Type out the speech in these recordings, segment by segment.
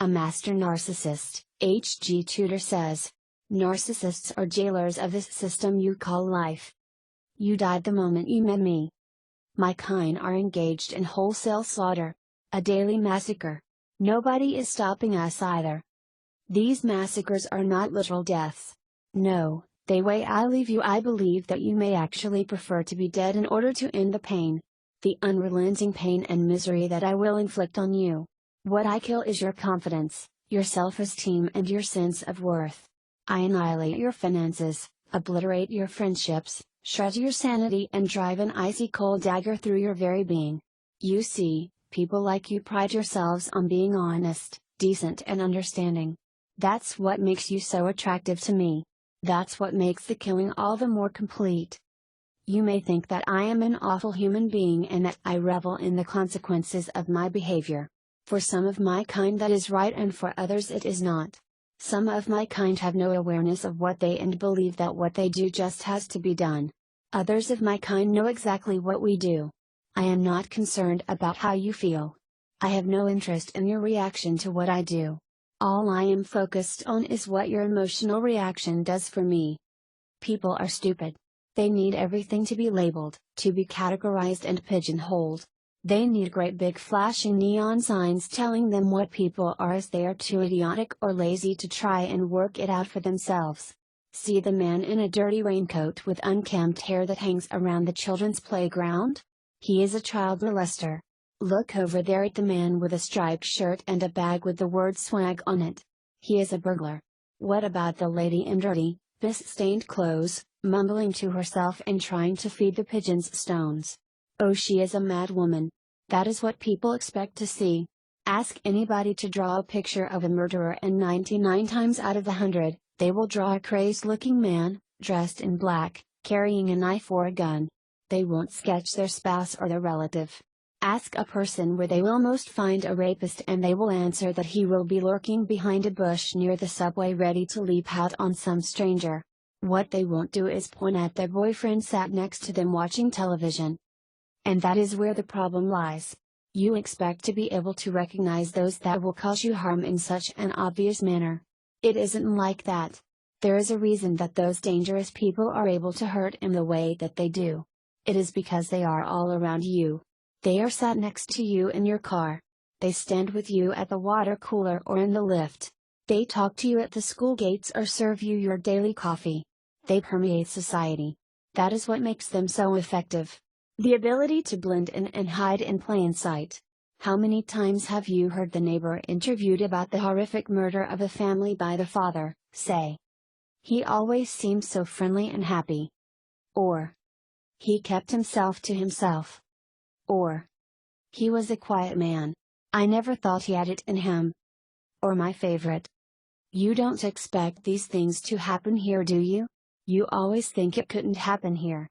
A master narcissist, H.G. Tudor says. Narcissists are jailers of this system you call life. You died the moment you met me. My kind are engaged in wholesale slaughter. A daily massacre. Nobody is stopping us either. These massacres are not literal deaths. No, the way I leave you, I believe that you may actually prefer to be dead in order to end the pain. The unrelenting pain and misery that I will inflict on you. What I kill is your confidence, your self-esteem and your sense of worth. I annihilate your finances, obliterate your friendships, shred your sanity and drive an icy cold dagger through your very being. You see, people like you pride yourselves on being honest, decent and understanding. That's what makes you so attractive to me. That's what makes the killing all the more complete. You may think that I am an awful human being and that I revel in the consequences of my behavior. For some of my kind that is right and for others it is not. Some of my kind have no awareness of what they and believe that what they do just has to be done. Others of my kind know exactly what we do. I am not concerned about how you feel. I have no interest in your reaction to what I do. All I am focused on is what your emotional reaction does for me. People are stupid. They need everything to be labeled, to be categorized and pigeonholed. They need great big flashing neon signs telling them what people are, as they are too idiotic or lazy to try and work it out for themselves. See the man in a dirty raincoat with unkempt hair that hangs around the children's playground? He is a child molester. Look over there at the man with a striped shirt and a bag with the word swag on it. He is a burglar. What about the lady in dirty, piss-stained clothes, mumbling to herself and trying to feed the pigeons stones? Oh, she is a mad woman. That is what people expect to see. Ask anybody to draw a picture of a murderer and 99 times out of 100, they will draw a crazed-looking man, dressed in black, carrying a knife or a gun. They won't sketch their spouse or their relative. Ask a person where they will most find a rapist and they will answer that he will be lurking behind a bush near the subway ready to leap out on some stranger. What they won't do is point at their boyfriend sat next to them watching television. And that is where the problem lies. You expect to be able to recognize those that will cause you harm in such an obvious manner. It isn't like that. There is a reason that those dangerous people are able to hurt in the way that they do. It is because they are all around you. They are sat next to you in your car. They stand with you at the water cooler or in the lift. They talk to you at the school gates or serve you your daily coffee. They permeate society. That is what makes them so effective. The ability to blend in and hide in plain sight. How many times have you heard the neighbor interviewed about the horrific murder of a family by the father, say, "He always seemed so friendly and happy." Or, "He kept himself to himself." Or, "He was a quiet man. I never thought he had it in him." Or my favorite, "You don't expect these things to happen here, do you? You always think it couldn't happen here."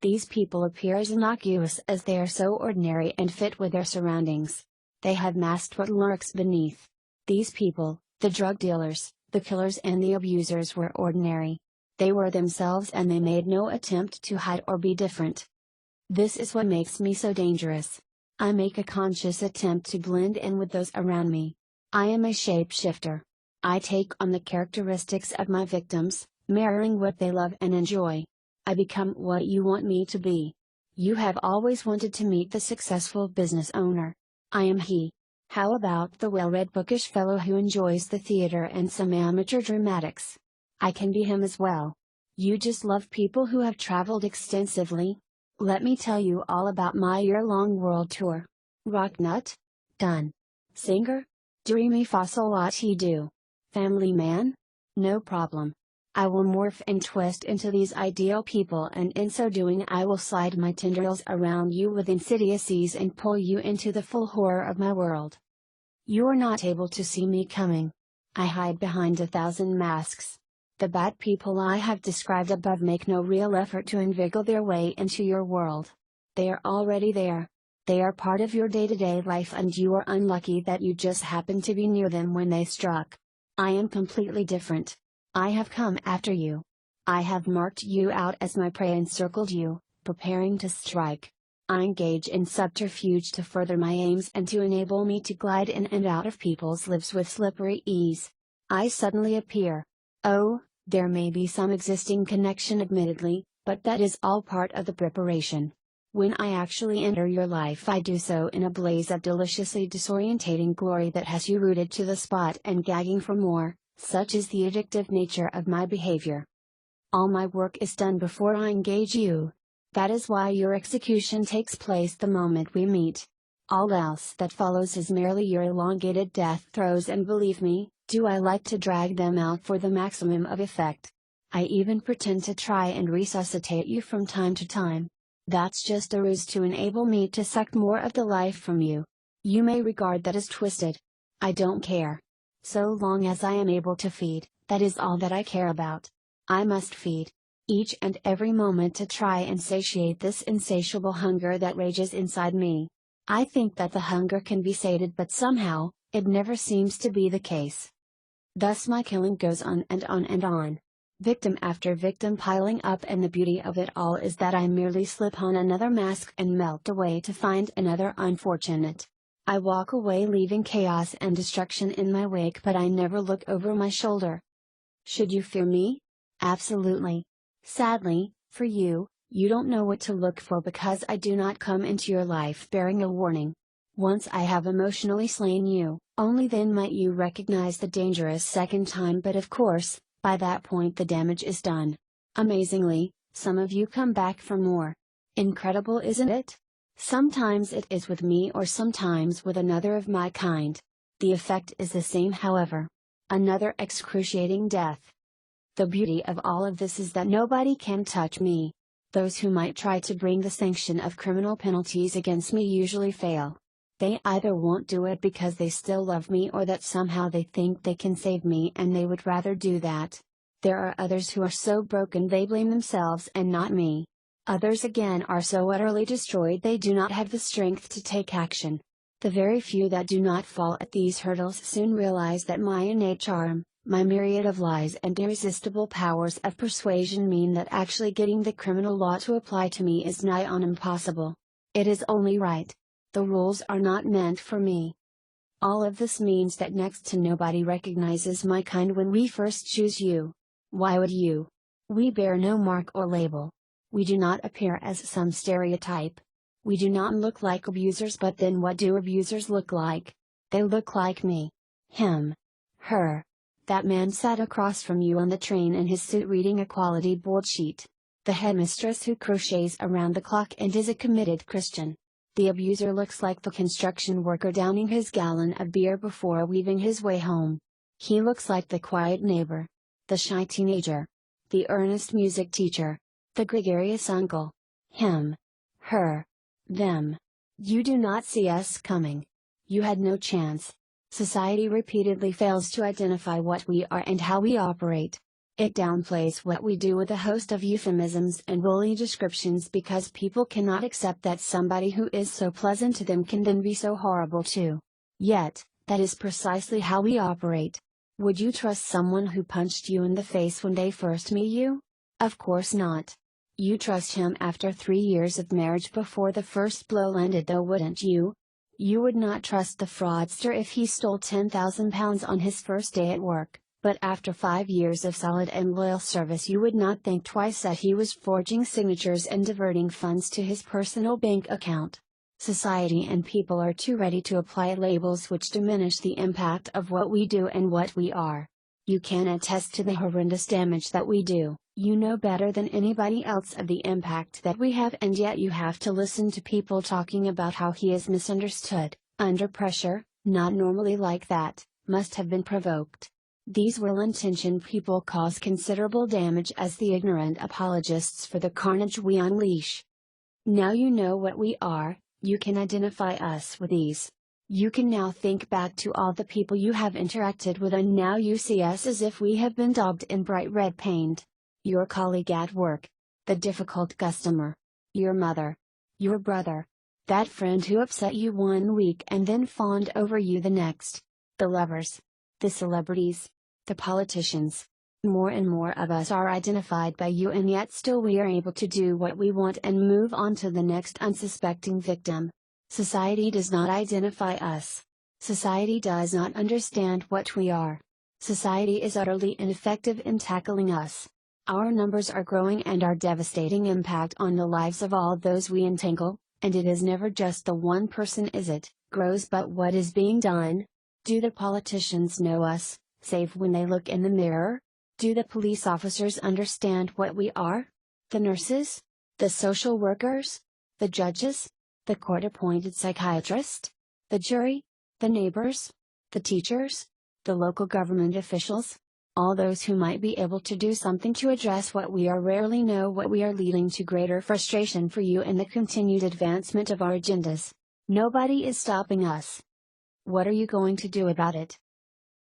These people appear as innocuous as they are so ordinary and fit with their surroundings. They have masked what lurks beneath. These people, the drug dealers, the killers and the abusers, were ordinary. They were themselves and they made no attempt to hide or be different. This is what makes me so dangerous. I make a conscious attempt to blend in with those around me. I am a shapeshifter. I take on the characteristics of my victims, mirroring what they love and enjoy. I become what you want me to be. You have always wanted to meet the successful business owner. I am he. How about the well-read bookish fellow who enjoys the theater and some amateur dramatics? I can be him as well. You just love people who have traveled extensively? Let me tell you all about my year-long world tour. Rock nut? Done. Singer? Dreamy fossil what he do? Family man? No problem. I will morph and twist into these ideal people, and in so doing I will slide my tendrils around you with insidious ease and pull you into the full horror of my world. You are not able to see me coming. I hide behind 1,000 masks. The bad people I have described above make no real effort to inveigle their way into your world. They are already there. They are part of your day-to-day life and you are unlucky that you just happened to be near them when they struck. I am completely different. I have come after you. I have marked you out as my prey and circled you, preparing to strike. I engage in subterfuge to further my aims and to enable me to glide in and out of people's lives with slippery ease. I suddenly appear. Oh, there may be some existing connection admittedly, but that is all part of the preparation. When I actually enter your life, I do so in a blaze of deliciously disorientating glory that has you rooted to the spot and gagging for more. Such is the addictive nature of my behavior. All my work is done before I engage you. That is why your execution takes place the moment we meet. All else that follows is merely your elongated death throes, and believe me, do I like to drag them out for the maximum of effect. I even pretend to try and resuscitate you from time to time. That's just a ruse to enable me to suck more of the life from you. You may regard that as twisted. I don't care. So long as I am able to feed, that is all that I care about. I must feed. Each and every moment to try and satiate this insatiable hunger that rages inside me. I think that the hunger can be sated, but somehow, it never seems to be the case. Thus my killing goes on and on and on. Victim after victim piling up, and the beauty of it all is that I merely slip on another mask and melt away to find another unfortunate. I walk away leaving chaos and destruction in my wake, but I never look over my shoulder. Should you fear me? Absolutely. Sadly, for you, you don't know what to look for, because I do not come into your life bearing a warning. Once I have emotionally slain you, only then might you recognize the dangerous second time, but of course, by that point the damage is done. Amazingly, some of you come back for more. Incredible, isn't it? Sometimes it is with me, or sometimes with another of my kind. The effect is the same, however. Another excruciating death. The beauty of all of this is that nobody can touch me. Those who might try to bring the sanction of criminal penalties against me usually fail. They either won't do it because they still love me, or that somehow they think they can save me and they would rather do that. There are others who are so broken they blame themselves and not me. Others again are so utterly destroyed they do not have the strength to take action. The very few that do not fall at these hurdles soon realize that my innate charm, my myriad of lies and irresistible powers of persuasion mean that actually getting the criminal law to apply to me is nigh on impossible. It is only right. The rules are not meant for me. All of this means that next to nobody recognizes my kind when we first choose you. Why would you? We bear no mark or label. We do not appear as some stereotype. We do not look like abusers, but then what do abusers look like? They look like me. Him. Her. That man sat across from you on the train in his suit reading a quality broadsheet. The headmistress who crochets around the clock and is a committed Christian. The abuser looks like the construction worker downing his gallon of beer before weaving his way home. He looks like the quiet neighbor. The shy teenager. The earnest music teacher. The gregarious uncle. Him. Her. Them. You do not see us coming. You had no chance. Society repeatedly fails to identify what we are and how we operate. It downplays what we do with a host of euphemisms and woolly descriptions because people cannot accept that somebody who is so pleasant to them can then be so horrible too. Yet, that is precisely how we operate. Would you trust someone who punched you in the face when they first meet you? Of course not. You trust him after 3 years of marriage before the first blow landed, though, wouldn't you? You would not trust the fraudster if he stole £10,000 on his first day at work, but after 5 years of solid and loyal service you would not think twice that he was forging signatures and diverting funds to his personal bank account. Society and people are too ready to apply labels which diminish the impact of what we do and what we are. You can attest to the horrendous damage that we do. You know better than anybody else of the impact that we have, and yet you have to listen to people talking about how he is misunderstood, under pressure, not normally like that, must have been provoked. These well-intentioned people cause considerable damage as the ignorant apologists for the carnage we unleash. Now you know what we are, you can identify us with ease. You can now think back to all the people you have interacted with, and now you see us as if we have been daubed in bright red paint. Your colleague at work, the difficult customer, your mother, your brother, that friend who upset you 1 week and then fawned over you the next, the lovers, the celebrities, the politicians, More and more of us are identified by you, and yet still we are able to do what we want and move on to the next unsuspecting victim. Society does not identify us. Society does not understand what we are. Society is utterly ineffective in tackling us. Our numbers are growing and our devastating impact on the lives of all those we entangle, and it is never just the one person, is it, grows, but what is being done? Do the politicians know us, save when they look in the mirror? Do the police officers understand what we are? The nurses? The social workers? The judges? The court-appointed psychiatrist? The jury? The neighbors? The teachers? The local government officials? All those who might be able to do something to address what we are rarely know what we are, leading to greater frustration for you and the continued advancement of our agendas. Nobody is stopping us. What are you going to do about it?